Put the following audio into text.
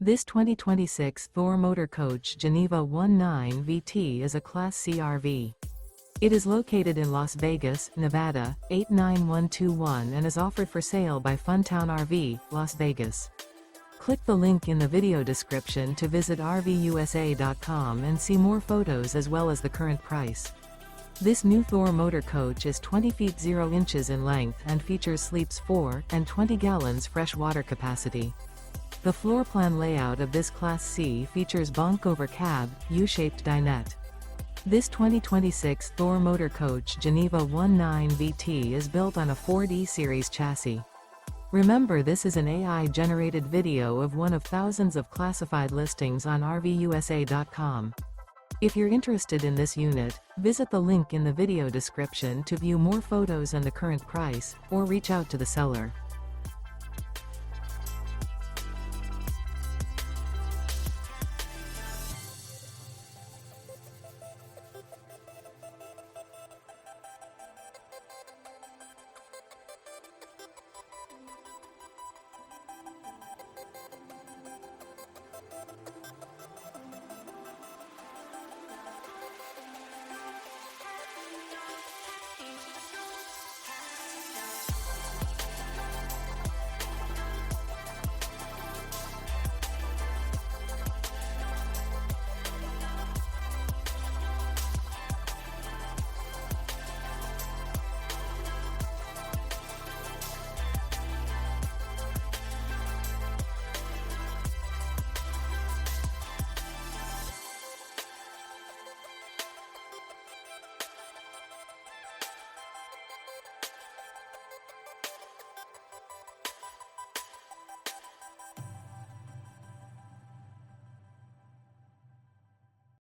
This 2026 Thor Motor Coach Geneva 19 VT is a Class C RV. It is located in Las Vegas, Nevada, 89121 and is offered for sale by Funtown RV, Las Vegas. Click the link in the video description to visit RVUSA.com and see more photos as well as the current price. This new Thor Motor Coach is 20 feet 0 inches in length and features sleeps 4 and 20 gallons fresh water capacity. The floor plan layout of this Class C features Bunk Over Cab, U-shaped dinette. This 2026 Thor Motor Coach Geneva 19 VT is built on a 4D series chassis. Remember, this is an AI-generated video of one of thousands of classified listings on RVUSA.com. If you're interested in this unit, visit the link in the video description to view more photos and the current price, or reach out to the seller.